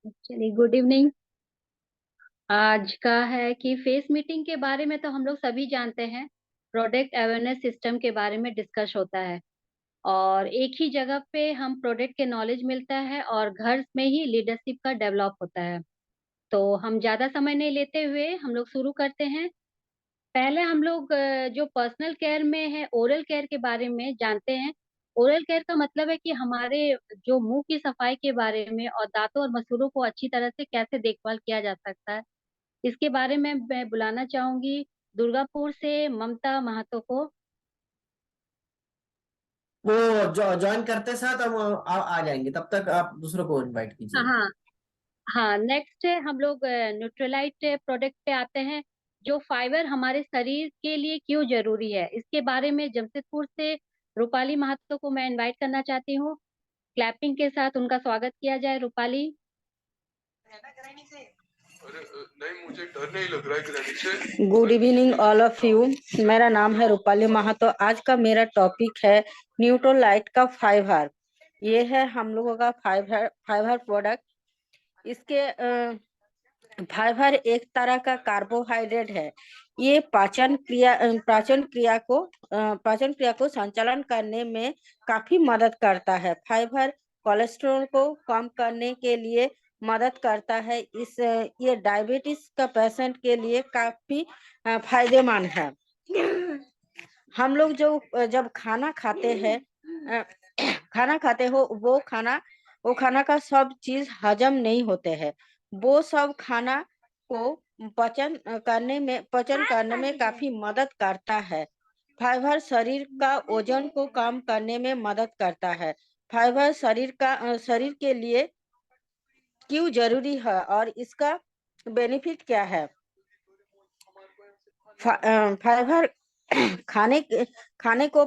चलिए, good evening. आज का है कि फेस मीटिंग के बारे में तो हम लोग सभी जानते हैं। प्रोडक्ट अवेयरनेस सिस्टम के बारे में डिस्कस होता है और एक ही जगह पे हम प्रोडक्ट के नॉलेज मिलता है और घर में ही लीडरशिप का डेवलप होता है। तो हम ज्यादा समय नहीं लेते हुए हम लोग शुरू करते हैं। पहले हम लोग जो पर्सनल केयर में है ओरल केयर के बारे में जानते हैं। ओरल केयर का मतलब है कि हमारे जो मुंह की सफाई के बारे में और दांतों और मसूड़ों को अच्छी तरह से कैसे देखभाल किया जा सकता है। इसके बारे में मैं बुलाना चाहूंगी दुर्गापुर से ममता महतो को। वो ज्वाइन करते साथ हम आ जाएंगे, तब तक आप दूसरों को इनवाइट कीजिए। हाँ। हाँ, नेक्स्ट है हम लोग न्यूट्रलाइट प्रोडक्ट पे आते हैं। जो फाइबर हमारे शरीर के लिए क्यों जरूरी है, इसके बारे में जमशेदपुर से रूपाली महतो को मैं इनवाइट करना चाहती हूँ। क्लैपिंग के साथ उनका स्वागत किया जाए। रूपाली। अरे नहीं, मुझे डर नहीं लग रहा है गिराने से। Good evening all of you. मेरा नाम है रूपाली महातो। आज का मेरा टॉपिक है न्यूट्रोलाइट का फाइबर। ये है हम लोगों का फाइबर फाइबर प्रोडक्ट। इसके फाइबर एक तरह का कार्बोहाइड्रेट है। ये पाचन क्रिया को संचालन करने में काफी मदद करता है। फाइबर कोलेस्ट्रॉल को कम करने के लिए मदद करता है। ये डायबिटीज का पेशेंट के लिए काफी फायदेमंद है। हम लोग जो जब खाना खाते हैं, अ, खाना खाते हो, वो खाना का सब चीज हजम नहीं होते हैं। वो सब खाना को पचन करने में काफी मदद करता है। फाइबर शरीर का वजन को कम करने में मदद करता है। फाइबर शरीर के लिए क्यों जरूरी है और इसका बेनिफिट क्या है? फाइबर खाने को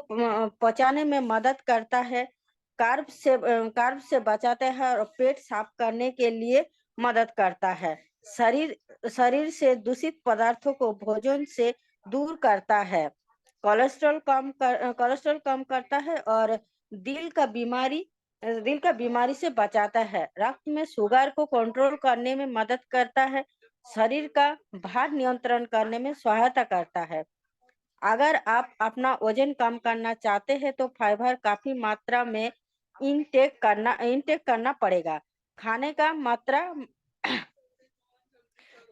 पचाने में मदद करता है। कार्ब से बचाता है और पेट साफ करने के लिए मदद करता है। शरीर से दूषित पदार्थों को भोजन से दूर करता है। कोलेस्ट्रॉल कम करता है और दिल का बीमारी दिल का बीमारी से बचाता है। रक्त में शुगर को कंट्रोल करने में मदद करता है। शरीर का भार नियंत्रण करने में सहायता करता है। अगर आप अपना वजन कम करना चाहते हैं तो फाइबर काफी मात्रा में इंटेक करना पड़ेगा। खाने का मात्रा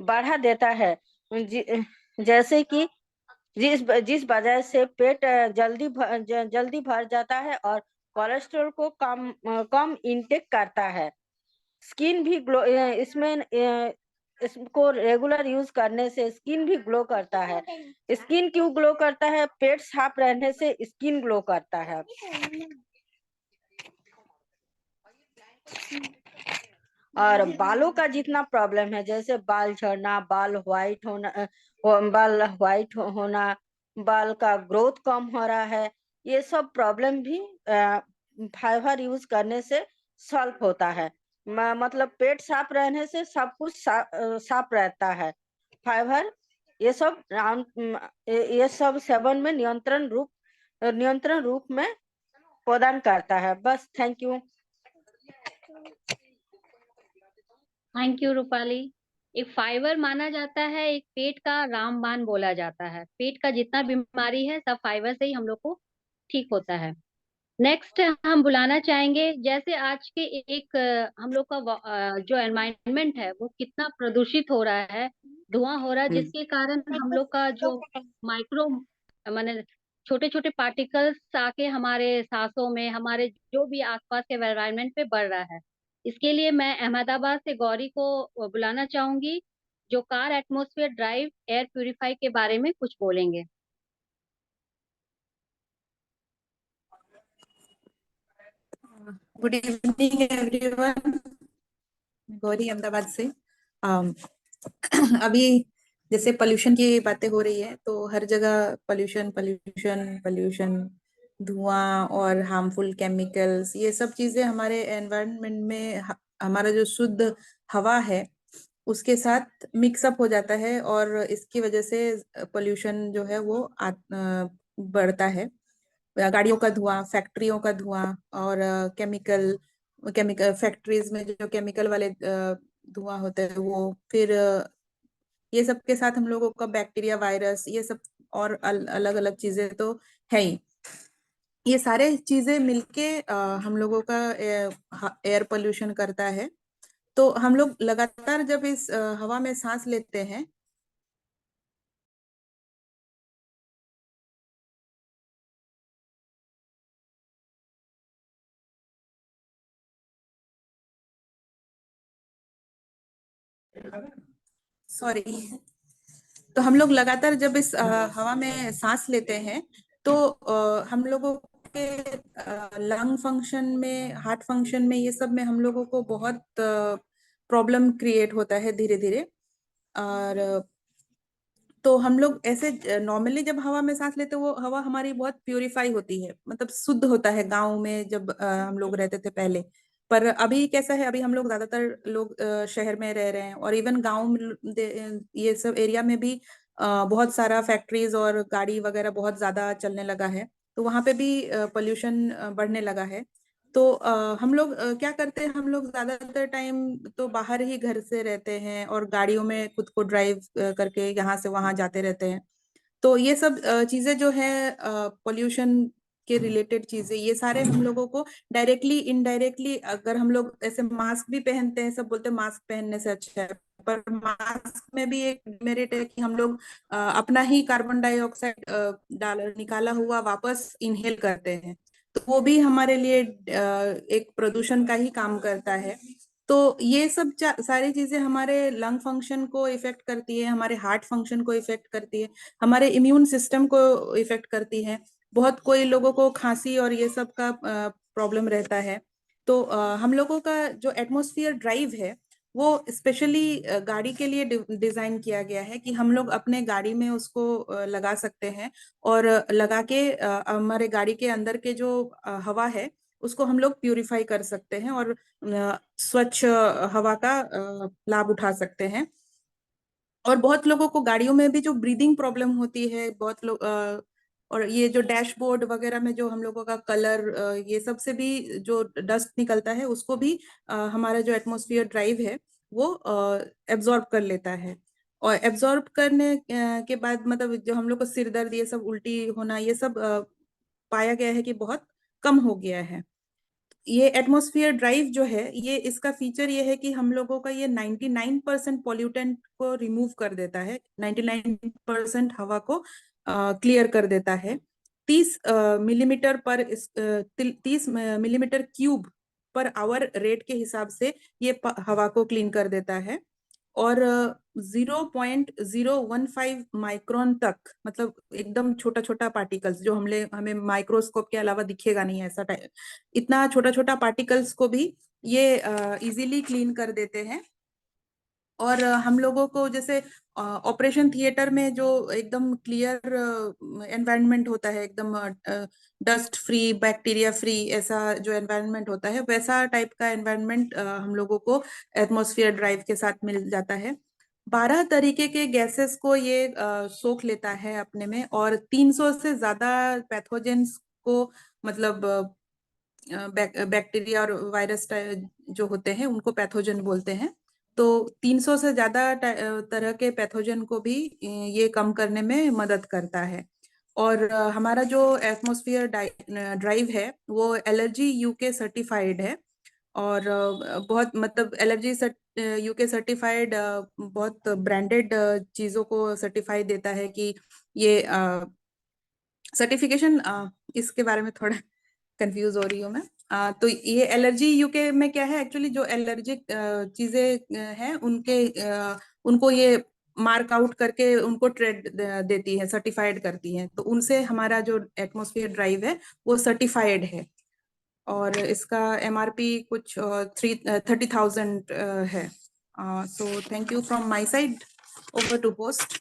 बढ़ा देता है, जैसे कि जिस वजह से पेट जल्दी भर जाता है और कोलेस्ट्रॉल को कम इंटेक करता है। स्किन भी ग्लो इसमें इसको रेगुलर यूज करने से स्किन भी ग्लो करता है। स्किन क्यों ग्लो करता है? पेट साफ रहने से स्किन ग्लो करता है। और बालों का जितना प्रॉब्लम है, जैसे बाल झड़ना, बाल व्हाइट होना, बाल का ग्रोथ कम हो रहा है, ये सब प्रॉब्लम भी फाइबर यूज करने से सॉल्व होता है। मतलब पेट साफ रहने से सब कुछ साफ रहता है। फाइबर ये सब सेवन में नियंत्रण रूप में प्रदान करता है। बस, thank you. Thank you Rupali. एक फाइबर माना जाता है, एक पेट का रामबाण बोला जाता है। पेट का जितना बीमारी है सब फाइबर से ही हम लोग को ठीक होता है। नेक्स्ट हम बुलाना चाहेंगे, जैसे आज के एक हम लोग का जो एनवायरनमेंट है वो कितना प्रदूषित हो रहा है, धुआं हो रहा है, जिसके कारण हम लोग का जो माइक्रो माने छोटे छोटे पार्टिकल्स आके हमारे सांसों में, हमारे जो भी आसपास के एनवायरनमेंट पे बढ़ रहा है। इसके लिए मैं अहमदाबाद से गौरी को बुलाना चाहूंगी, जो car atmosphere drive air purify के बारे में कुछ बोलेंगे। Good evening everyone. Gauri Ahmedabad से। अम, अभी जैसे पोल्यूशन की बातें हो रही है तो हर जगह पोल्यूशन पोल्यूशन पोल्यूशन, धुआं और हार्मफुल केमिकल्स, ये सब चीजें हमारे एनवायरनमेंट में हमारा जो शुद्ध हवा है उसके साथ मिक्सअप हो जाता है और इसकी वजह से पोल्यूशन जो है वो बढ़ता है। गाड़ियों का धुआं, फैक्ट्रियों का धुआं और केमिकल केमिकल फैक्ट्रीज में जो केमिकल वाले धुआं होता है वो, फिर ये सब के साथ हम लोगों का बैक्टीरिया, वायरस, ये सब और अलग अलग चीजें तो है ही। ये सारे चीजें मिलके हम लोगों का एयर पोल्यूशन करता है। तो हम लोग लगातार जब इस हवा में सांस लेते हैं, सॉरी, तो हम लोग लगातार जब इस हवा में सांस लेते हैं तो हम लोगों के लंग फंक्शन में, हार्ट फंक्शन में, ये सब में हम लोगों को बहुत प्रॉब्लम क्रिएट होता है धीरे धीरे। और तो हम लोग ऐसे नॉर्मली जब हवा में सांस लेते हैं, वो हवा हमारी बहुत प्यूरिफाई होती है, मतलब शुद्ध होता है गाँव में जब हम लोग रहते थे पहले। पर अभी कैसा है, अभी हम लोग ज्यादातर लोग शहर में रह रहे हैं, और इवन गाँव में ये सब एरिया में भी बहुत सारा फैक्ट्रीज और गाड़ी वगैरह बहुत ज्यादा चलने लगा है, तो वहां पे भी पोल्यूशन बढ़ने लगा है। तो हम लोग क्या करते हैं, हम लोग ज्यादातर टाइम तो बाहर ही घर से रहते हैं और गाड़ियों में खुद को ड्राइव करके यहाँ से वहां जाते रहते हैं। तो ये सब चीजें जो है पोल्यूशन के रिलेटेड चीजें, ये सारे हम लोगों को डायरेक्टली इनडायरेक्टली, अगर हम लोग ऐसे मास्क भी पहनते हैं, सब बोलते हैं मास्क पहनने से अच्छा है, पर मास्क में भी एक मेरिट है कि हम लोग अपना ही कार्बन डाइऑक्साइड डाल निकाला हुआ वापस इनहेल करते हैं, तो वो भी हमारे लिए एक प्रदूषण का ही काम करता है। तो ये सब सारी चीजें हमारे लंग फंक्शन को इफेक्ट करती है, हमारे हार्ट फंक्शन को इफेक्ट करती है, हमारे इम्यून सिस्टम को इफेक्ट करती है। बहुत कोई लोगों को खांसी और ये सब का प्रॉब्लम रहता है। तो हम लोगों का जो एटमॉस्फेयर ड्राइव है, वो स्पेशली गाड़ी के लिए डिजाइन किया गया है कि हम लोग अपने गाड़ी में उसको लगा सकते हैं, और लगा के हमारे गाड़ी के अंदर के जो हवा है उसको हम लोग प्यूरिफाई कर सकते हैं, और स्वच्छ हवा का लाभ उठा सकते हैं। और बहुत लोगों को गाड़ियों में भी जो ब्रीदिंग प्रॉब्लम होती है, बहुत लोग और ये जो डैशबोर्ड वगैरह में जो हम लोगों का कलर, ये सब से भी जो डस्ट निकलता है, उसको भी हमारा जो एटमॉस्फेयर ड्राइव है वो एब्जॉर्ब कर लेता है। और एब्जॉर्ब करने के बाद मतलब जो हम लोग को सिर दर्द, ये सब उल्टी होना, ये सब पाया गया है कि बहुत कम हो गया है। ये एटमॉस्फेयर ड्राइव जो है, ये इसका फीचर ये है कि हम लोगों का ये 99% पॉल्यूटेंट को रिमूव कर देता है, 99% हवा को क्लियर कर देता है। 30 मिलीमीटर पर 30 millimetre cube per hour rate के हिसाब से ये हवा को क्लीन कर देता है। और 0.015 माइक्रोन तक, मतलब एकदम छोटा छोटा पार्टिकल्स जो हमें माइक्रोस्कोप के अलावा दिखेगा नहीं, ऐसा इतना छोटा छोटा पार्टिकल्स को भी ये इजीली क्लीन कर देते हैं। और हम लोगों को जैसे ऑपरेशन थिएटर में जो एकदम क्लियर एनवायरनमेंट होता है, एकदम डस्ट फ्री, बैक्टीरिया फ्री, ऐसा जो एनवायरनमेंट होता है, वैसा टाइप का एनवायरनमेंट हम लोगों को एटमॉस्फेयर ड्राइव के साथ मिल जाता है। 12 तरीके के गैसेस को ये सोख लेता है अपने में, और 300 से ज्यादा पैथोजेंस को, मतलब बैक्टीरिया और वायरस जो होते हैं उनको पैथोजन बोलते हैं। तो 300 से ज्यादा तरह के पैथोजन को भी ये कम करने में मदद करता है। और हमारा जो एटमॉस्फेयर ड्राइव है वो एलर्जी यूके सर्टिफाइड है, और बहुत मतलब एलर्जी यूके सर्टिफाइड बहुत ब्रांडेड चीजों को सर्टिफाई देता है कि ये सर्टिफिकेशन, इसके बारे में थोड़ा कंफ्यूज हो रही हूँ मैं। तो ये एलर्जी यूके में क्या है, एक्चुअली जो एलर्जिक चीजें हैं उनको ये मार्क आउट करके उनको ट्रेड देती है, सर्टिफाइड करती है, तो उनसे हमारा जो एटमॉस्फेयर ड्राइव है वो सर्टिफाइड है। और इसका एमआरपी कुछ 30,000 है। So thank you from my side, over to host.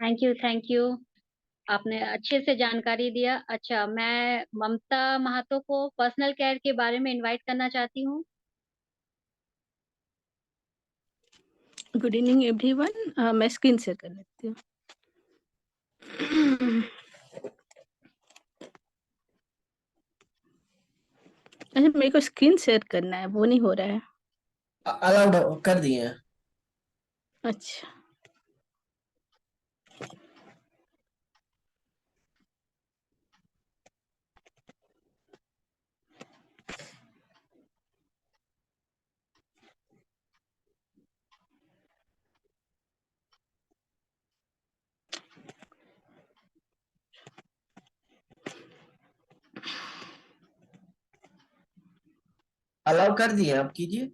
Thank you, thank you. आपने अच्छे से जानकारी दिया। अच्छा, मैं ममता महातो को पर्सनल केयर के बारे में इनवाइट करना चाहती हूँ। Good evening everyone. मैं स्क्रीन शेयर कर लेती हूँ। अच्छा, मेरे को स्क्रीन शेयर करना है, वो नहीं हो रहा है। अलाउड कर दिए हैं। अच्छा। अलाउ कर दिए हैं, आप कीजिए।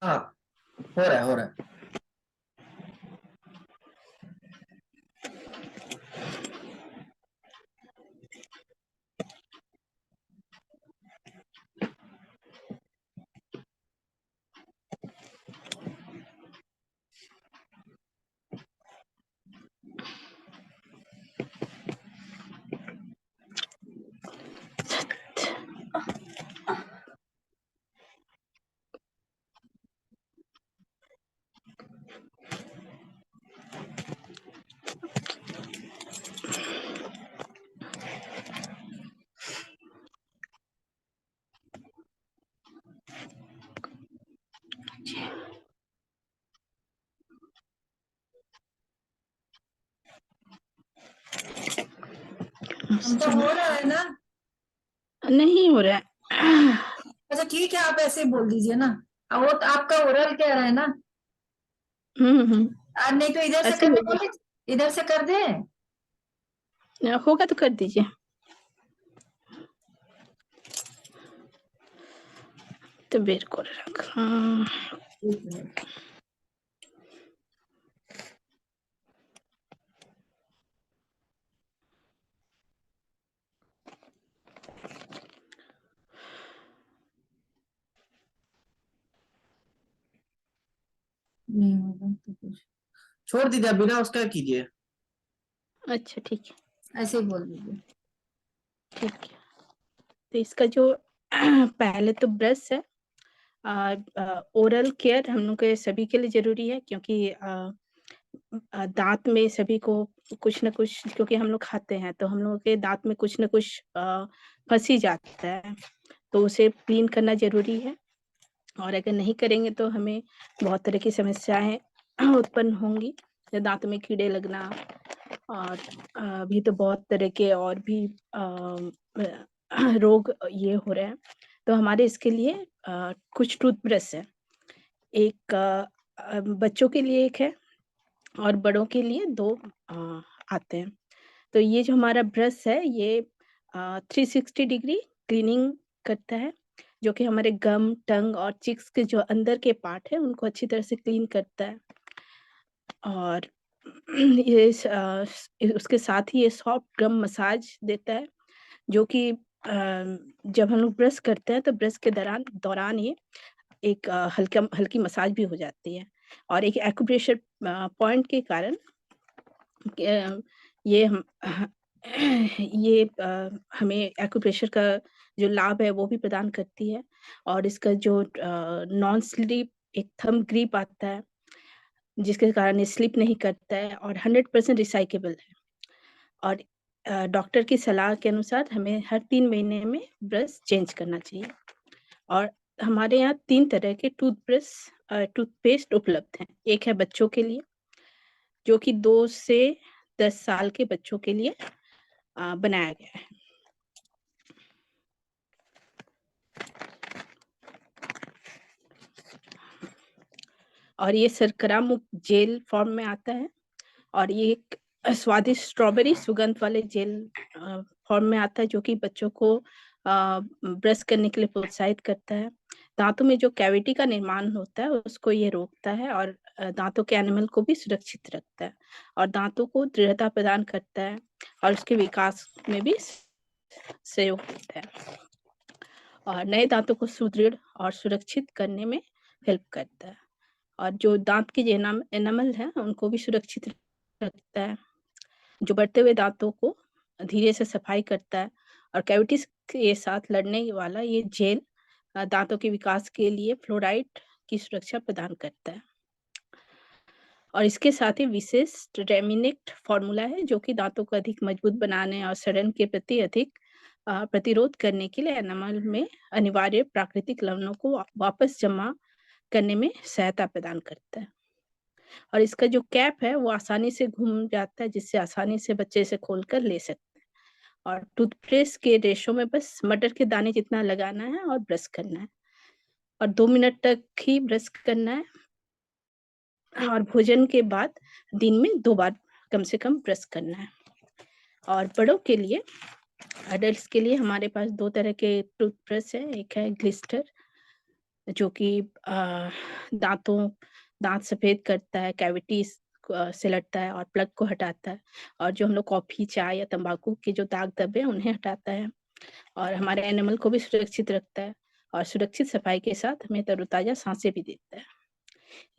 हाँ, हो रहा है, हो रहा है। हमको हो रहा है ना। नहीं हो रहा है। अच्छा ठीक है, आप ऐसे बोल दीजिए ना। वो तो आपका ओरल कह रहा है ना। हम्म। नहीं तो इधर से ऐसे करने बोलिए। बोले, इधर से कर दे। होगा तो कर दीजिए। तो बेर को रख। एक मिनट। नहीं होगा तो कुछ छोड़ दीजिए, बिना उसका कीजिए। अच्छा ठीक है। ऐसे ही बोल दीजिए। ठीक है। तो इसका जो पहले तो ब्रश है। ओरल केयर हम लोग के सभी के लिए जरूरी है, क्योंकि दांत में सभी को कुछ न कुछ, क्योंकि हम लोग खाते हैं तो हम लोगों के दांत में कुछ न कुछ फंस ही जाता है, तो उसे क्लीन करना जरूरी है। और अगर नहीं करेंगे तो हमें बहुत तरह की समस्याएं उत्पन्न होंगी, जैसे दांत में कीड़े लगना, और अभी तो बहुत तरह के और भी रोग ये हो रहे हैं। तो हमारे इसके लिए कुछ टूथब्रश है। एक बच्चों के लिए एक है और बड़ों के लिए 2 आते हैं। तो ये जो हमारा ब्रश है ये 360 डिग्री क्लीनिंग करता है, जो कि हमारे गम, टंग और चिक्स के जो अंदर के पार्ट है उनको अच्छी तरह से क्लीन करता है। और ये उसके साथ ही ये सॉफ्ट गम मसाज देता है, जो कि जब हम लोग ब्रश करते हैं तो ब्रश के दौरान ये एक हल्की मसाज भी हो जाती है। और एक एक्यूप्रेशर पॉइंट के कारण ये हम ये हमें एक्यूप्रेशर का जो लाभ है वो भी प्रदान करती है। और इसका जो नॉन स्लिप एक थंब ग्रिप आता है, जिसके कारण ये स्लिप नहीं करता है और 100% रिसाइकेबल है। और डॉक्टर की सलाह के अनुसार हमें हर 3 महीने में ब्रश चेंज करना चाहिए। और हमारे यहाँ 3 तरह के टूथपेस्ट उपलब्ध हैं। एक है बच्चों के लिए, जो कि 2 से 10 साल के बच्चों के लिए बनाया गया है। और ये शर्करा मुक्त जेल फॉर्म में आता है, और ये एक स्वादिष्ट स्ट्रॉबेरी सुगंध वाले जेल फॉर्म में आता है, जो कि बच्चों को ब्रश करने के लिए प्रोत्साहित करता है। दांतों में जो कैविटी का निर्माण होता है उसको ये रोकता है, और दांतों के एनिमल को भी सुरक्षित रखता है, और दांतों को दृढ़ता प्रदान करता है, और उसके विकास में भी सहयोग देता है, और नए दांतों को सुदृढ़ और सुरक्षित करने में हेल्प करता है। और जो दांत के एनामल है उनको भी सुरक्षित रखता है, जो बढ़ते हुए दांतों को धीरे से सफाई करता है। और कैविटीज के साथ लड़ने वाला ये जेल दांतों के विकास के लिए फ्लोराइड की सुरक्षा प्रदान करता है। और इसके साथ ही विशिष्ट रेमिनेक्ट फॉर्मूला है, जो कि दांतों को अधिक मजबूत बनाने और सड़न के प्रति अधिक प्रतिरोध करने के लिए एनामल में अनिवार्य प्राकृतिक लवणों को वापस जमा करने में सहायता प्रदान करता है। और इसका जो कैप है वो आसानी से घूम जाता है, जिससे आसानी से बच्चे इसे खोलकर ले सकते हैं। और टूथपेस्ट के रेशो में बस मटर के दाने जितना लगाना है और ब्रश करना है, और 2 मिनट तक ही ब्रश करना है। और भोजन के बाद दिन में 2 बार कम से कम ब्रश करना है। और बड़ों के लिए, एडल्ट्स के लिए हमारे पास 2 तरह के टूथब्रश है। एक है ग्लिस्टर, जो कि दांत सफेद करता है, कैविटीज से लड़ता है और प्लग को हटाता है। और जो हम लोग कॉफी, चाय या तंबाकू के जो दाग धब्बे हैं उन्हें हटाता है, और हमारे एनिमल को भी सुरक्षित रखता है, और सुरक्षित सफाई के साथ हमें तरोताजा सांसें भी देता है।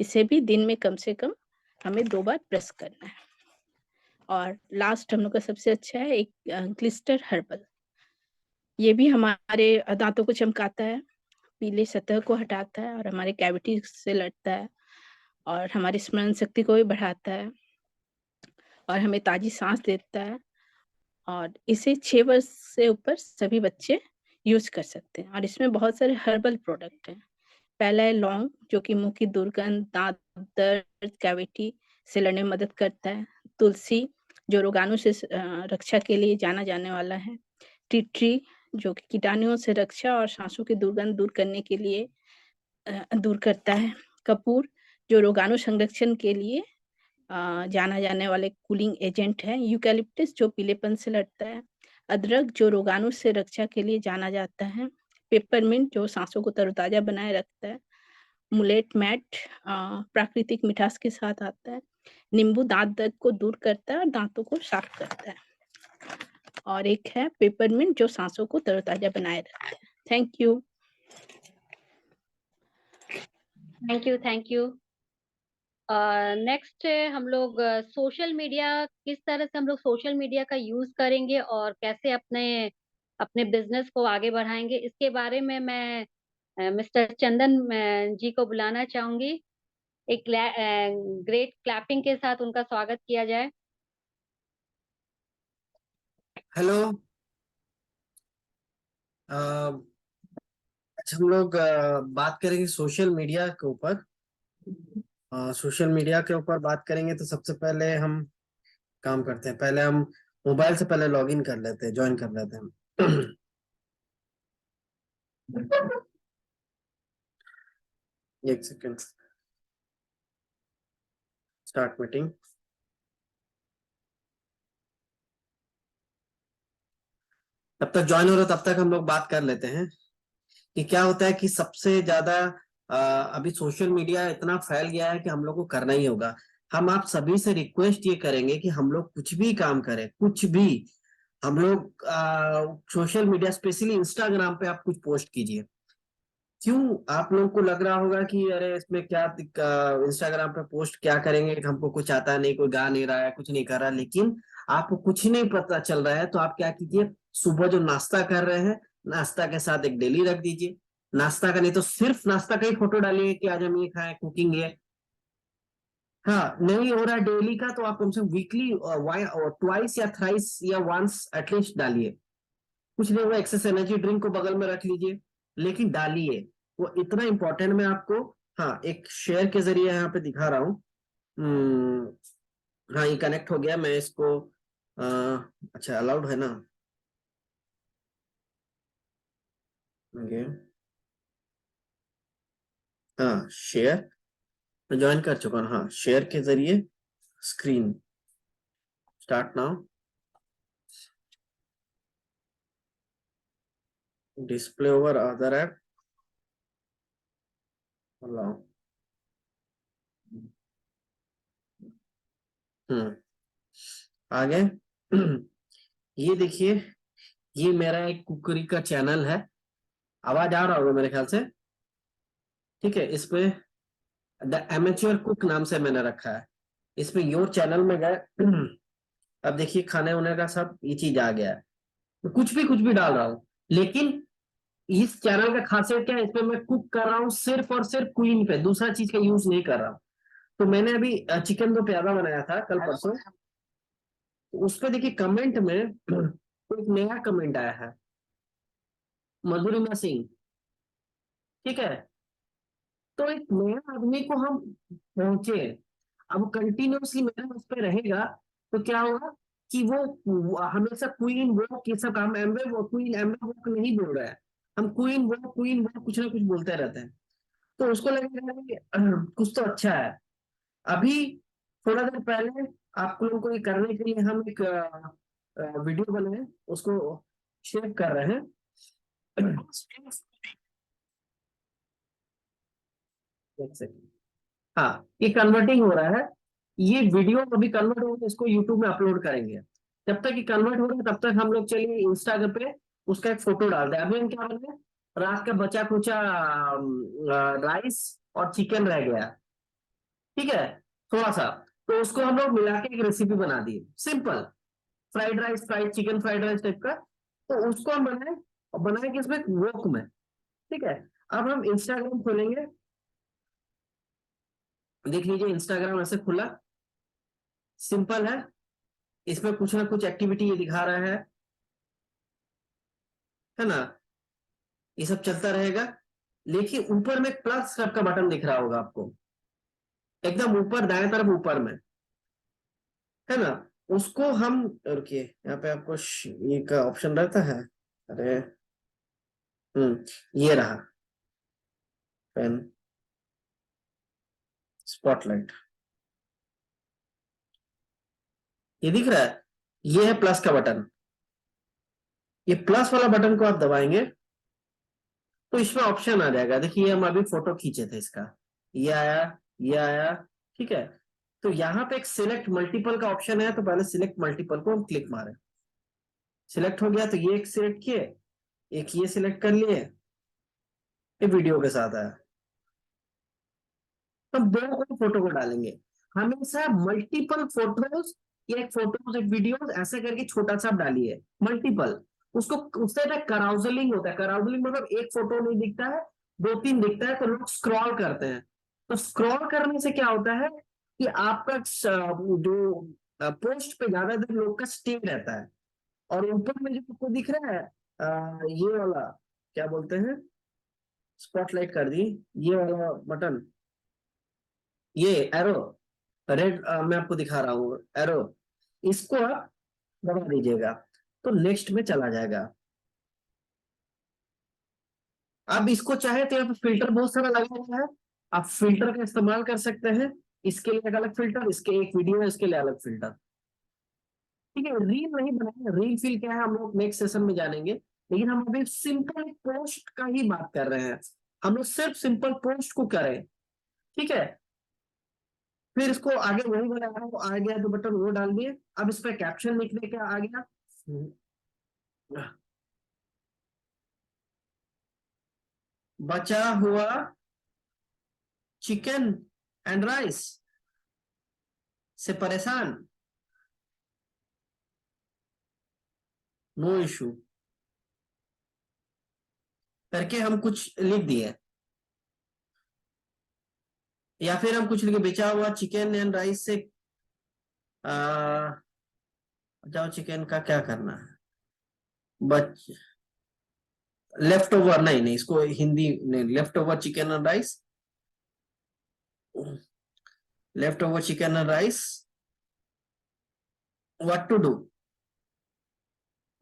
इसे भी दिन में कम से कम हमें 2 बार ब्रश करना है। और लास्ट हम लोग का सबसे अच्छा है एक ग्लिस्टर हर्बल। ये भी हमारे दांतों को चमकाता है, पीले सतह को हटाता है, और हमारे कैविटी से लड़ता है, और हमारी स्मरण शक्ति को भी बढ़ाता है, और हमें ताजी सांस देता है। और इसे 6 वर्ष से ऊपर सभी बच्चे यूज कर सकते हैं। और इसमें बहुत सारे हर्बल प्रोडक्ट हैं। पहला है लौंग, जो कि मुंह की दुर्गंध, दांत दर्द, कैविटी से लड़ने में मदद करता है। तुलसी, जो रोगाणु से रक्षा के लिए जाना जाने वाला है। टी ट्री, जो कि कीटाणुओं से रक्षा और सांसों की दुर्गंध दूर करने के लिए दूर करता है। कपूर, जो रोगाणु संरक्षण के लिए जाना जाने वाले कूलिंग एजेंट है। यूकैलिप्टस, जो पीलेपन से लड़ता है। अदरक, जो रोगाणु से रक्षा के लिए जाना जाता है। पेपरमिंट, जो सांसों को तरोताजा बनाए रखता है। मुलेट मैट, प्राकृतिक मिठास के साथ आता है। नींबू दांत दर्द को दूर करता है और दांतों को साफ करता है। और एक है पेपरमिंट, जो सांसों को तरोताजा बनाए रखता है। Thank you. Thank you. Next हम लोग सोशल मीडिया, किस तरह से हम लोग सोशल मीडिया का यूज करेंगे और कैसे अपने अपने बिजनेस को आगे बढ़ाएंगे, इसके बारे में मैं मिस्टर चंदन जी को बुलाना चाहूंगी। एक ग्रेट क्लैपिंग के साथ उनका स्वागत किया जाए। हेलो। अच्छा, हम लोग बात करेंगे सोशल मीडिया के ऊपर। सोशल मीडिया के ऊपर बात करेंगे तो सबसे पहले हम काम करते हैं, पहले हम मोबाइल से पहले लॉगिन कर लेते हैं, ज्वाइन कर लेते हैं। एक सेकेंड, स्टार्ट मीटिंग। तब तक ज्वाइन हो रहा, तब तक हम लोग बात कर लेते हैं कि क्या होता है कि सबसे ज्यादा अभी सोशल मीडिया इतना फैल गया है कि हम लोग को करना ही होगा। हम आप सभी से रिक्वेस्ट ये करेंगे कि हम लोग कुछ भी काम करें, कुछ भी, हम लोग सोशल मीडिया स्पेशली इंस्टाग्राम पे आप कुछ पोस्ट कीजिए। क्यों आप लोगों को लग रहा होगा कि अरे इसमें क्या इंस्टाग्राम पे पोस्ट क्या करेंगे, हमको कुछ आता नहीं, कोई गा नहीं रहा है, कुछ नहीं कर रहा, लेकिन आपको कुछ नहीं पता चल रहा है तो आप क्या कीजिए, सुबह जो नाश्ता कर रहे हैं, नाश्ता के साथ एक डेली रख दीजिए। नाश्ता का नहीं तो सिर्फ नाश्ता का ही फोटो डालिए कि आज हम ये खाएं, कुकिंग है। हाँ, नहीं हो रहा है डेली का तो आप कम से कम वीकली ट्वाइस या थ्राइस या वंस एटलीस्ट डालिए। कुछ नहीं हुआ, एक्सेस एनर्जी ड्रिंक को बगल में रख लीजिए, लेकिन डालिए, वो इतना इंपॉर्टेंट। मैं आपको हाँ एक शेयर के जरिए यहाँ पे दिखा रहा हूँ। हाँ, ये कनेक्ट हो गया, मैं इसको अच्छा अलाउड है ना ये? हाँ, शेयर मैं ज्वाइन कर चुका हूँ। हाँ, शेयर के जरिए screen start now, display over other app allow. आगे ये देखिए, ये मेरा एक कुकरी का चैनल है, आवाज आ रहा होगा मेरे ख्याल से, ठीक है। इस पे द एमेच्योर कुक नाम से मैंने रखा है। इसमें योर चैनल में गए, अब देखिए खाने वाने का सब ये चीज आ गया है, तो कुछ भी डाल रहा हूँ, लेकिन इस चैनल का खासियत क्या है, इसमें मैं कुक कर रहा हूँ सिर्फ और सिर्फ क्वीन पे, दूसरा चीज का यूज नहीं कर रहा हूँ। तो मैंने अभी चिकन दो प्याजा बनाया था कल परसों, तो उस पे देखिए कमेंट में एक नया कमेंट आया है, मधुरिमा सिंह, ठीक है। तो एक नया आदमी को हम पहुंचे, अब कंटिन्यूअसली मेरा उस पर रहेगा तो क्या होगा कि वो हमेशा क्वीन वो ये सब हम एम्बे वो क्वीन एम्बे वो नहीं बोल रहा है, हम क्वीन वो कुछ ना कुछ बोलते रहते हैं, तो उसको लगेगा कि कुछ तो अच्छा है। अभी थोड़ा देर पहले आप लोगों को ये करने के लिए हम एक वीडियो बनाए, उसको शेयर कर रहे हैं। एक सेकंड, हाँ ये कन्वर्टिंग हो रहा है, ये वीडियो अभी कन्वर्ट होगा, इसको यूट्यूब में अपलोड करेंगे। जब तक ये कन्वर्ट हो रहा है तब तक हम लोग चलिए इंस्टाग्राम पे उसका एक फोटो डालते हैं। अभी हम क्या बन गए, रात का बचा कुचा राइस और चिकन रह गया, ठीक है, थोड़ा सा, तो उसको हम लोग मिला के एक रेसिपी बना दिए, simple fried rice, fried chicken fried rice type का। तो उसको हम बनाए और बनाए कि इसमें वोक में, ठीक है। अब हम इंस्टाग्राम खोलेंगे, देख लीजिए इंस्टाग्राम ऐसे खुला, सिंपल है, इसमें कुछ ना कुछ एक्टिविटी ये दिखा रहा है ना, ये सब चलता रहेगा। लेकिन ऊपर में प्लस का बटन दिख रहा होगा आपको, एकदम ऊपर दाएं तरफ ऊपर में, है ना, उसको हम, रुकिए यहाँ पे आपको ये का ऑप्शन रहता है, अरे ये रहा पेन स्पॉटलाइट, ये दिख रहा है, ये है प्लस का बटन। ये प्लस वाला बटन को आप दबाएंगे तो इसमें ऑप्शन आ जाएगा, देखिए हम अभी फोटो खींचे थे इसका, ये आया, ये आया, ठीक है। तो यहाँ पे एक सिलेक्ट मल्टीपल का ऑप्शन है, तो पहले सिलेक्ट मल्टीपल को हम क्लिक मारे, सिलेक्ट हो गया, तो ये एक सिलेक्ट किए, एक ये सिलेक्ट कर लिए, ये वीडियो के साथ आया, तो दो को फोटो को डालेंगे। हमेशा मल्टीपल फोटोज, एक फोटोज एक वीडियो ऐसे करके छोटा सा डालिए, मल्टीपल, उसको उससे कराउजलिंग होता है, कराउजलिंग मतलब एक फोटो नहीं दिखता है, दो तीन दिखता है, तो लोग स्क्रॉल करते हैं। तो स्क्रॉल करने से क्या होता है कि आपका जो पोस्ट पे ज्यादा देर लोग का स्टे रहता है। और ऊपर में जो आपको दिख रहा है ये वाला क्या बोलते हैं, स्पॉटलाइट कर दी, ये वाला बटन, ये एरो रेड, मैं आपको दिखा रहा हूँ एरो, इसको आप दबा दीजिएगा तो नेक्स्ट में चला जाएगा। अब इसको चाहे तो यहाँ पे फिल्टर बहुत सारा लगा हुआ है, आप फिल्टर का इस्तेमाल कर सकते हैं, इसके लिए एक अलग फिल्टर, इसके एक वीडियो है इसके लिए अलग फिल्टर, ठीक है। रील नहीं बनाएंगे, रील फील क्या है हम लोग नेक्स्ट सेशन में जानेंगे, लेकिन हम अभी सिंपल पोस्ट का ही बात कर रहे हैं, हम लोग सिर्फ सिंपल पोस्ट को करें, ठीक है। फिर इसको आगे वही वाला आ गया जो बटन वो डाल दिए, अब इस पर कैप्शन लिखने का आ गया, बचा हुआ चिकन एंड राइस से परेशान, नो इशू करके हम कुछ लिख दिए, या फिर हम कुछ लिखे, बचा हुआ चिकन एंड राइस से जाओ चिकन का क्या करना है, बच लेफ्ट ओवर, नहीं इसको हिंदी नहीं, leftover chicken and rice, leftover chicken and rice what to do,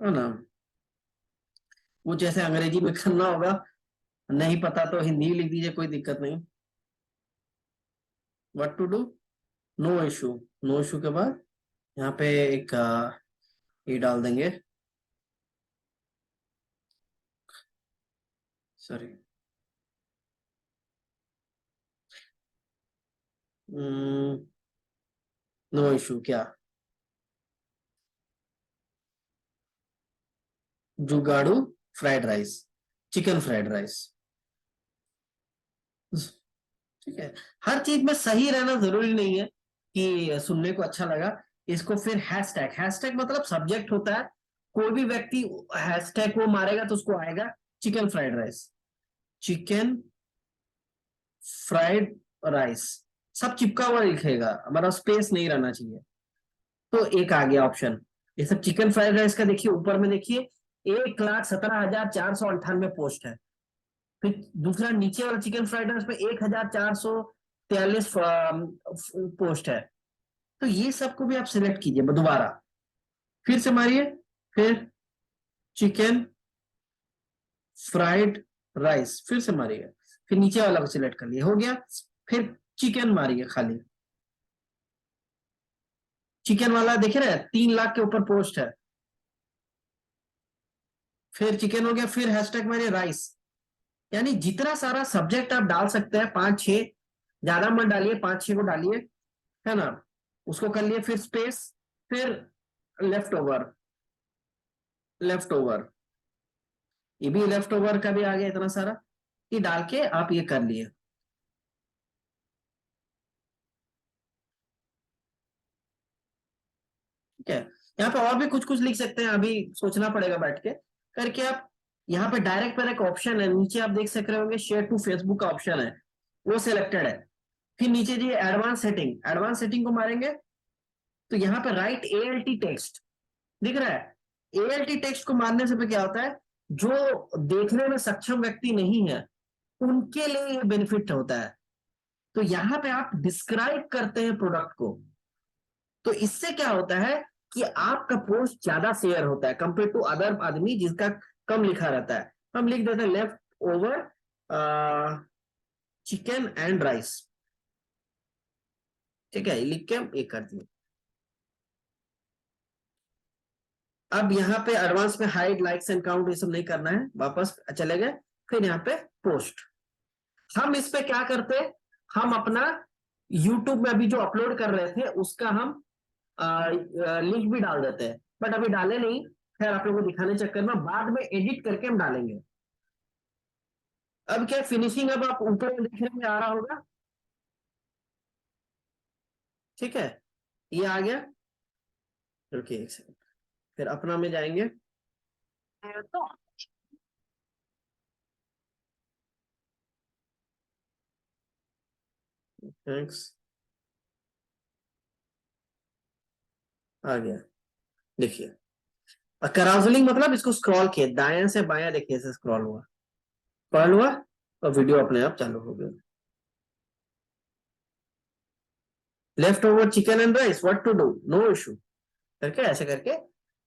है ना, वो जैसे अंग्रेजी में करना होगा, नहीं पता तो हिंदी लिख दीजिए, कोई दिक्कत नहीं, what to do, no issue, no issue के बाद यहाँ पे एक ये डाल देंगे, सॉरी नो इशू क्या, जुगाड़ू fried rice, chicken fried rice, ठीक है। हर चीज में सही रहना जरूरी नहीं है कि सुनने को अच्छा लगा, इसको फिर हैशटैग, हैशटैग मतलब सब्जेक्ट होता है, कोई भी व्यक्ति हैशटैग को मारेगा तो उसको आएगा chicken fried rice, chicken fried rice, सब चिपका हुआ दिखेगा, हमारा स्पेस नहीं रहना चाहिए। तो एक आ गया ऑप्शन, ये सब चिकन फ्राइड राइस का देखिए ऊपर में देखिए 1,17,498 पोस्ट है, फिर दूसरा नीचे वाला चिकन फ्राइड राइस में 1443 पोस्ट है। तो ये सबको भी आप सिलेक्ट कीजिए दोबारा, फिर से मारिए, फिर चिकन फ्राइड राइस फिर से मारिए, फिर नीचे वाला को सिलेक्ट कर लिए, हो गया। फिर चिकन मारिए खाली, चिकन वाला देख रहे हैं 3 लाख के ऊपर पोस्ट है। फिर चिकन हो गया, फिर हैशटैग मारिए राइस। यानी जितना सारा सब्जेक्ट आप डाल सकते हैं, 5-6, ज्यादा मत डालिए, 5-6 को डालिए, है ना, उसको कर लिए, फिर स्पेस, फिर लेफ्ट ओवर, लेफ्ट ओवर, ये भी लेफ्ट ओवर का भी आ गया इतना सारा, ये डाल के आप ये कर लिए। ठीक है, यहाँ पे और भी कुछ कुछ लिख सकते हैं, अभी सोचना पड़ेगा बैठ के करके। आप यहाँ पे डायरेक्ट पर एक ऑप्शन है नीचे, आप देख सक रहे होंगे शेयर टू फेसबुक का ऑप्शन है, वो सिलेक्टेड है। फिर नीचे जी एडवांस सेटिंग, एडवांस सेटिंग को मारेंगे तो यहाँ पे राइट ALT टेक्स्ट दिख रहा है। ALT टेक्स्ट को मारने से क्या होता है, जो देखने में सक्षम व्यक्ति नहीं है उनके लिए ये बेनिफिट होता है। तो यहाँ पे आप डिस्क्राइब करते हैं प्रोडक्ट को, तो इससे क्या होता है कि आपका पोस्ट ज्यादा शेयर होता है कंपेयर टू अदर आदमी जिसका कम लिखा रहता है। हम लिख देते हैं left over chicken and rice, ठीक है, लिख के हम ये कर दिए। अब यहाँ पे एडवांस में हाइड लाइक्स एंड काउंट ये सब नहीं करना है, वापस चले गए। फिर यहाँ पे पोस्ट, हम इस पे क्या करते, हम अपना YouTube में अभी जो अपलोड कर रहे थे उसका हम लिंक भी डाल देते हैं, बट अभी डाले नहीं, खैर आप लोगों को दिखाने चक्कर में बाद में एडिट करके हम डालेंगे। अब क्या फिनिशिंग, अब आप ऊपर देखने में आ रहा होगा, ठीक है, ये आ गया। रुकिए एक सेकंड, फिर अपना में जाएंगे, थैंक्स, आ गया। देखिए कराउजलिंग मतलब इसको स्क्रॉल किए दाएं से बायां, देखिए ऐसे स्क्रॉल हुआ, स्क्रॉल हुआ और वीडियो अपने आप चालू हो गया। Leftover chicken and rice, what to do, no issue करके ऐसे करके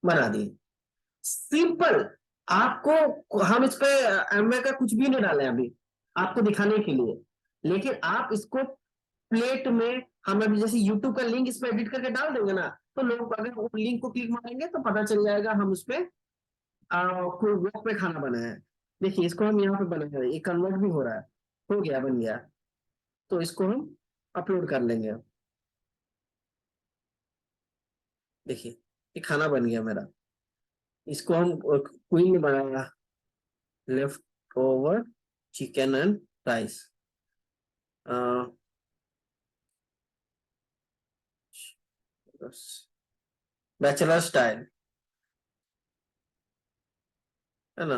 बना दिए। सिंपल, आपको हम इस पे एमवे का कुछ भी नहीं डाले अभी आपको दिखाने के लिए, लेकिन आप इसको प्लेट में, हम अभी जैसे यूट्यूब का लिंक इस पे एडिट करके डाल देंगे ना, तो लोग अगर वो लिंक को क्लिक मारेंगे तो पता चल जाएगा हम उस पे कोई वॉक पे खाना बनाया है। देखिए इसको हम यहाँ पे बना रहे हैं, ये कन्वर्ट भी हो रहा है, हो गया, बन गया, तो इसको हम अपलोड कर लेंगे। देखिए ये खाना बन गया मेरा, इसको हम क्वीन ने बनाया, left over chicken and rice, bachelor style, है ना।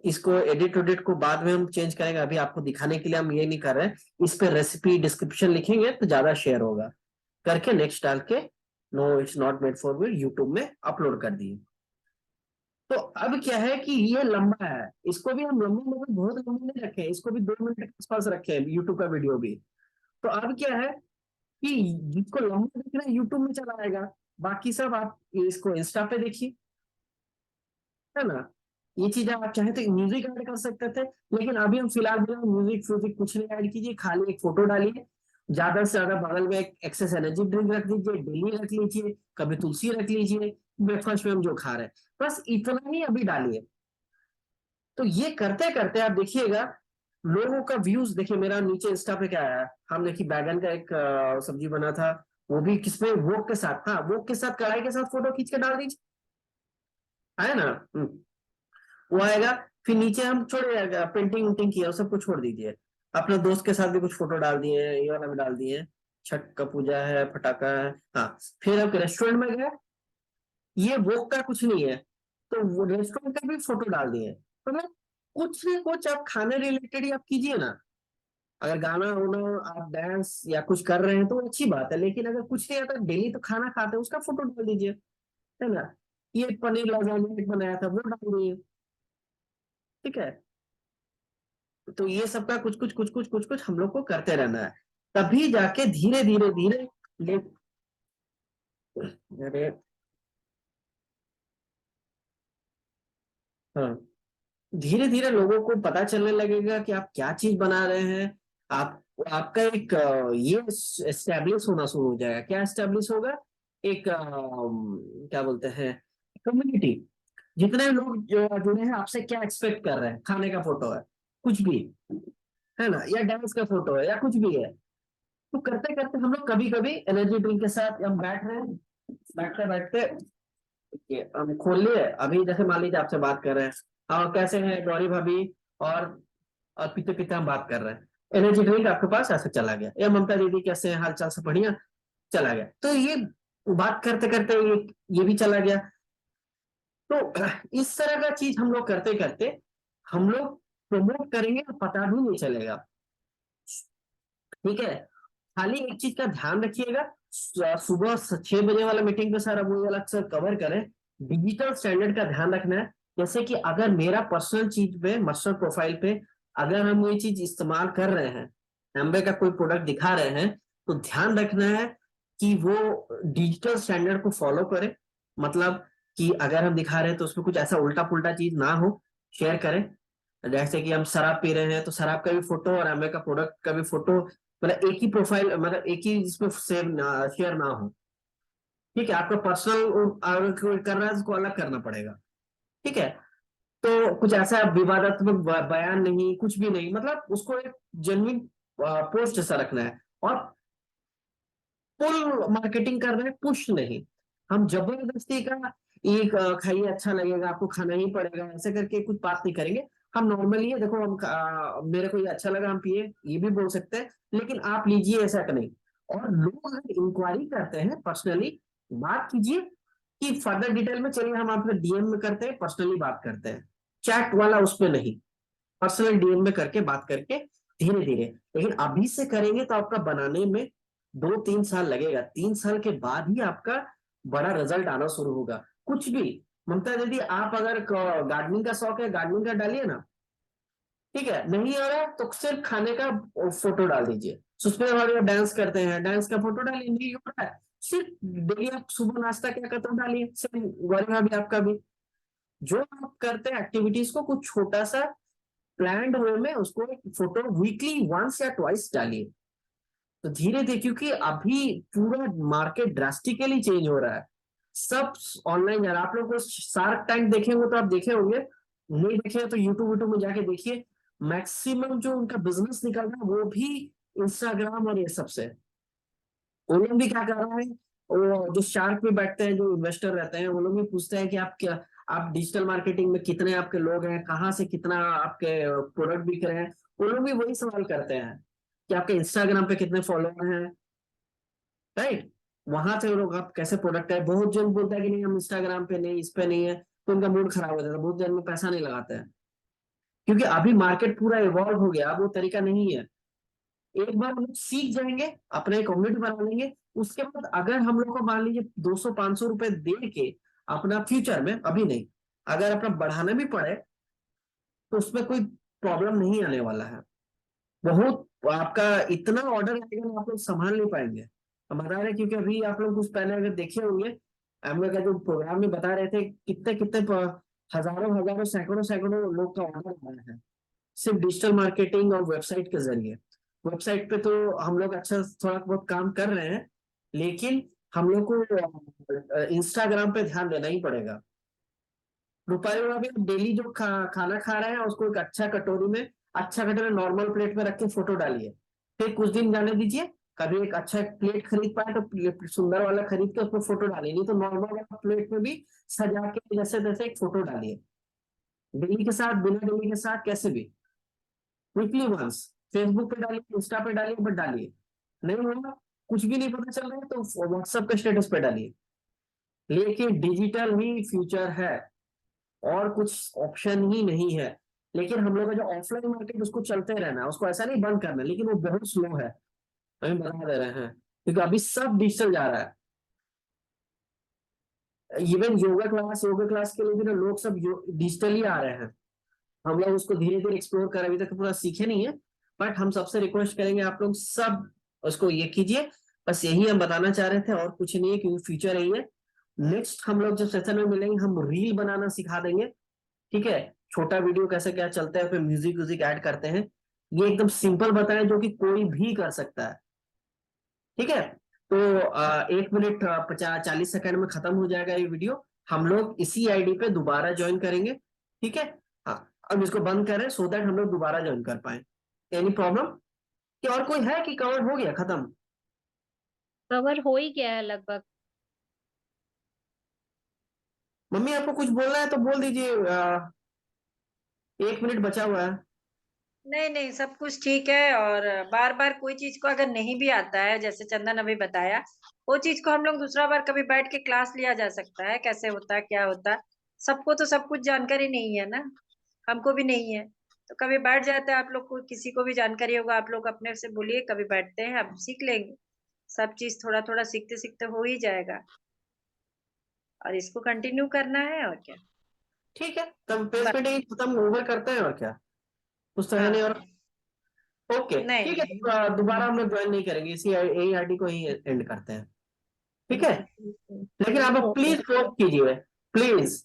इसको एडिट उडिट को बाद में हम चेंज करेंगे, अभी आपको दिखाने के लिए हम ये नहीं कर रहे हैं। इस पे रेसिपी डिस्क्रिप्शन लिखेंगे तो ज्यादा शेयर होगा करके नेक्स्ट डाल के no it's not made for weed YouTube में अपलोड कर दिए। तो अब क्या है कि ये लंबा है, इसको भी हम लंबे लंबे बहुत लंबे नहीं रखे, इसको भी 2 मिनट के आसपास रखे हैं यूट्यूब का वीडियो भी। तो अब क्या है कि जिसको लंबा देखना है यूट्यूब में चला आएगा, बाकी सब आप इसको इंस्टा पे देखिए, है ना। ये चीज आप चाहे तो म्यूजिक ऐड कर सकते थे, लेकिन अभी हम फिलहाल म्यूजिक फ्यूजिक कुछ नहीं ऐड कीजिए, खाली एक फोटो डालिए, ज्यादा से ज्यादा बगल में एक एक्सेस एनर्जी ड्रिंक रख लीजिए, डेली रख लीजिए, कभी तुलसी रख लीजिए, ब्रेकफास्ट में हम जो खा रहे हैं, बस इतना ही अभी डालिए। तो ये करते करते आप देखिएगा लोगों का व्यूज, देखिए मेरा नीचे इंस्टा पे क्या आया, हमने कि बैगन का एक सब्जी बना था, वो भी किसमें, वोक के साथ, हाँ वोक के साथ कढ़ाई के साथ फोटो खींच के डाल दीजिए, आया ना। वो आएगा। फिर नीचे हम छोड़ पेंटिंग उंटिंग किया सब कुछ छोड़ दीजिए, अपने दोस्त के साथ भी कुछ फोटो डाल दिए, ये वाला भी डाल दिए, छठ का पूजा है, पटाखा है, हाँ। फिर आप रेस्टोरेंट में गए, ये वोक का कुछ नहीं है, तो वो रेस्टोरेंट का भी फोटो डाल दिए। तो मतलब कुछ ना कुछ आप खाने रिलेटेड ही आप कीजिए ना, अगर गाना होना आप डांस या कुछ कर रहे हैं तो अच्छी बात है, लेकिन अगर कुछ नहीं आता डेली तो खाना खाते हैं उसका फोटो डाल दीजिए, है ना। ये पनीर लाजानिया एक बनाया था वो डाल दिए, ठीक है। तो ये सबका कुछ कुछ हम लोग को करते रहना है, तभी जाके धीरे धीरे धीरे ले। अरे हाँ, धीरे धीरे लोगों को पता चलने लगेगा कि आप क्या चीज बना रहे हैं। आप आपका एक ये एस्टेब्लिश होना शुरू हो जाएगा। क्या एस्टेब्लिश होगा? एक क्या बोलते हैं, कम्युनिटी। जितने लोग जो जुड़े हैं आपसे क्या एक्सपेक्ट कर रहे हैं, खाने का फोटो है, कुछ भी है ना, या डांस का फोटो है, या कुछ भी है। तो करते करते हम लोग कभी कभी एनर्जी ड्रिंक के साथ हम बैठ रहे हैं, बैठते बैठते ये हम खोल लिए। अभी जैसे मान लीजिए आपसे बात कर रहे हैं, कैसे हैं गौरी भाभी, और पीते पीते हम बात कर रहे हैं, एनर्जी ड्रिंक आपके पास ऐसे चला गया, या ममता दीदी कैसे हैं, हाल चाल से बढ़िया, चला गया। तो ये बात करते करते ये भी चला गया। तो इस तरह का चीज हम लोग करते करते हम लोग प्रमोट करेंगे और पता भी नहीं चलेगा, ठीक है। खाली एक चीज का ध्यान रखिएगा, सुबह 6 बजे वाला मीटिंग पे सर अब वो वाला अक्सर कवर करें। डिजिटल स्टैंडर्ड का ध्यान रखना है। जैसे कि अगर मेरा पर्सनल चीज पे, पर्सनल प्रोफाइल पे अगर हम ये चीज इस्तेमाल कर रहे हैं, एम्बे का कोई प्रोडक्ट दिखा रहे हैं, तो ध्यान रखना है कि वो डिजिटल स्टैंडर्ड को फॉलो करे। मतलब कि अगर हम दिखा रहे हैं तो उसमें कुछ ऐसा उल्टा पुल्टा चीज ना हो, शेयर करें। जैसे कि हम शराब पी रहे हैं तो शराब का भी फोटो और एम्बे का प्रोडक्ट का भी फोटो, मतलब एक ही प्रोफाइल, मतलब एक ही इसमें सेव शेयर ना हो, ठीक है। आपका पर्सनल अगर कोई कर रहा है उसको अलग करना पड़ेगा, ठीक है। तो कुछ ऐसा विवादात्मक बयान नहीं, कुछ भी नहीं, मतलब उसको एक जेन्युइन पोस्ट ऐसा रखना है। और पुल मार्केटिंग कर रहे हैं, पुश नहीं। हम जबरदस्ती का एक खाइए अच्छा लगेगा आपको खाना ही पड़ेगा ऐसे करके कुछ बात नहीं करेंगे। हम नॉर्मली है, देखो हम मेरे को ये अच्छा लगा हम पिए, ये भी बोल सकते हैं, लेकिन आप लीजिए ऐसा नहीं। और लोग अगर इंक्वायरी करते हैं पर्सनली, बात कीजिए कि फर्दर डिटेल में चलिए हम आपके डीएम में करते हैं, पर्सनली बात करते हैं, चैट वाला उसमें नहीं, पर्सनल डीएम में करके बात करके धीरे धीरे। लेकिन अभी से करेंगे तो आपका बनाने में 2-3 साल लगेगा, 3 साल के बाद ही आपका बड़ा रिजल्ट आना शुरू होगा। कुछ भी, ममता दीदी आप अगर गार्डनिंग का शौक है, गार्डनिंग का डालिए ना, ठीक है। नहीं आ रहा तो सिर्फ खाने का फोटो डाल दीजिए। सुष्मिता भाभी डांस करते हैं, डांस का फोटो डालिए। नहीं हो रहा है, सिर्फ डेली आप सुबह नाश्ता क्या करते हो डालिए। सेम गौरी भाभी आपका भी, जो आप करते हैं एक्टिविटीज को कुछ छोटा सा प्लान्ड वे में उसको फोटो वीकली वंस या ट्वाइस डालिए। तो धीरे धीरे, क्योंकि अभी पूरा मार्केट ड्रास्टिकली चेंज हो रहा है, सब ऑनलाइन जा रहा है। आप लोग को शार्क टैंक देखे होंगे तो आप देखे होंगे, नहीं देखे तो यूट्यूब यूट्यूब में जाके देखिए। मैक्सिमम जो उनका बिजनेस निकल रहा है वो भी इंस्टाग्राम और ये सबसे। वो लोग भी क्या कर रहा है, वो जो शार्क पे बैठते हैं, जो इन्वेस्टर रहते हैं, वो लोग भी पूछते हैं कि आप क्या, आप डिजिटल मार्केटिंग में कितने आपके लोग हैं, कहाँ से कितना आपके प्रोडक्ट बिक रहे हैं। वो लोग भी वही सवाल करते हैं कि आपके इंस्टाग्राम पे कितने फॉलोअर हैं, राइट। वहां से वो लोग आप कैसे प्रोडक्ट है। बहुत जन बोलता है कि नहीं हम इंस्टाग्राम पे नहीं, इस पे नहीं है, तो उनका मूड खराब हो जाता है, बहुत जन में पैसा नहीं लगाते हैं। क्योंकि अभी मार्केट पूरा इवॉल्व हो गया, अब वो तरीका नहीं है। एक बार हम लोग सीख जाएंगे, अपने कम्युनिटी बना लेंगे, उसके बाद अगर हम लोग को मान लीजिए 200-500 रुपए दे के अपना फ्यूचर में, अभी नहीं, अगर अपना बढ़ाना भी पड़े तो उसमें कोई प्रॉब्लम नहीं आने वाला है। बहुत आपका इतना ऑर्डर आएगा आप लोग संभाल नहीं पाएंगे, हम बता रहे हैं। क्योंकि अभी आप लोग कुछ पहले अगर देखे होंगे, हम लोग का जो प्रोग्राम में बता रहे थे, कितने कितने हजारों हजारों सैकड़ों सैकड़ों लोग का ऑर्डर आया है सिर्फ डिजिटल मार्केटिंग और वेबसाइट के जरिए। वेबसाइट पे तो हम लोग अच्छा थोड़ा बहुत काम कर रहे हैं, लेकिन हम लोग को इंस्टाग्राम पे ध्यान देना ही पड़ेगा। रुपाली वाला भी डेली जो खाना खा रहे हैं उसको एक अच्छा कटोरी में, अच्छा कटोरी नॉर्मल प्लेट में रख के फोटो डालिए। फिर कुछ दिन जाने दीजिए, कभी एक अच्छा प्लेट खरीद पाए तो सुंदर वाला खरीद के उसमें फोटो डालिए, नहीं तो नॉर्मल वाला प्लेट में भी सजा के जैसे तैसे एक फोटो डालिए। डेली के साथ, बिना डेली के साथ, कैसे भी वीकली वंस फेसबुक पे डालिए, इंस्टा पे डालिए, बट डालिए। नहीं होगा, कुछ भी नहीं पता चल रहा है तो व्हाट्सएप के स्टेटस पे डालिए। लेकिन डिजिटल ही फ्यूचर है, और कुछ ऑप्शन ही नहीं है। लेकिन हम लोग का जो ऑफलाइन मार्केट उसको चलते रहना है, उसको ऐसा नहीं बंद करना, लेकिन वो बहुत स्लो है, हमें बता दे रहे हैं, क्योंकि अभी सब डिजिटल जा रहा है। इवन योगा क्लास के लिए भी ना लोग सब डिजिटली आ रहे हैं। हम लोग उसको धीरे धीरे एक्सप्लोर कर, अभी तक पूरा सीखे नहीं है, बट हम सबसे रिक्वेस्ट करेंगे आप लोग सब उसको ये कीजिए। बस यही हम बताना चाह रहे थे, और कुछ नहीं है, क्योंकि फ्यूचर यही है। नेक्स्ट हम लोग जब सेशन में मिलेंगे हम रील बनाना सिखा देंगे, ठीक है। छोटा वीडियो कैसे क्या चलता है, फिर म्यूजिक व्यूजिक ऐड करते हैं, ये एकदम सिंपल बताएं जो कि कोई भी कर सकता है, ठीक है। तो 1 मिनट 40 सेकंड में खत्म हो जाएगा ये वीडियो। हम लोग इसी आईडी पे दोबारा ज्वाइन करेंगे, ठीक है। हाँ, अब इसको बंद करें सो दैट हम लोग दोबारा ज्वाइन कर पाए। एनी प्रॉब्लम कि और कोई है कि कवर हो गया खत्म? कवर हो ही गया है लगभग। मम्मी आपको कुछ बोलना है तो बोल दीजिए, 1 मिनट बचा हुआ है। नहीं नहीं, सब कुछ ठीक है। और बार बार कोई चीज को अगर नहीं भी आता है, जैसे चंदन अभी बताया, वो चीज को हम लोग दूसरा बार कभी बैठ के क्लास लिया जा सकता है, कैसे होता है क्या होता है। सबको तो सब कुछ जानकारी नहीं है ना, हमको भी नहीं है। तो कभी बैठ जाते हैं, आप लोग को किसी को भी जानकारी होगा आप लोग अपने से बोलिए, कभी बैठते हैं, हम सीख लेंगे। सब चीज थोड़ा थोड़ा सीखते सीखते हो ही जाएगा, और इसको कंटिन्यू करना है और क्या। ठीक है, तब पेज पे नहीं खत्म ओवर करते हैं, और क्या, कुछ तो है नहीं। और हाँ, ओके नहीं ठीक है, नहीं। तो दोबारा हम लोग ज्वाइन नहीं करेंगे, इसी यही आईडी को ही एंड करते हैं, ठीक है। लेकिन आप प्लीज पोस्ट कीजिए, प्लीज।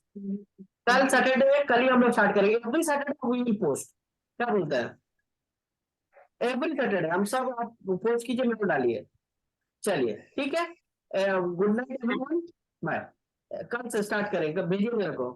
कल सैटरडे है, कल ही हम लोग स्टार्ट करेंगे, every Saturday we will post. क्या बोलते हैं? एवरी सैटरडे हम सब, आप पोस्ट कीजिए, मेरे को डालिए। चलिए ठीक है, गुड नाइट एवरीवन, बाय। कल से स्टार्ट करेंगे, भेजिए मेरे को।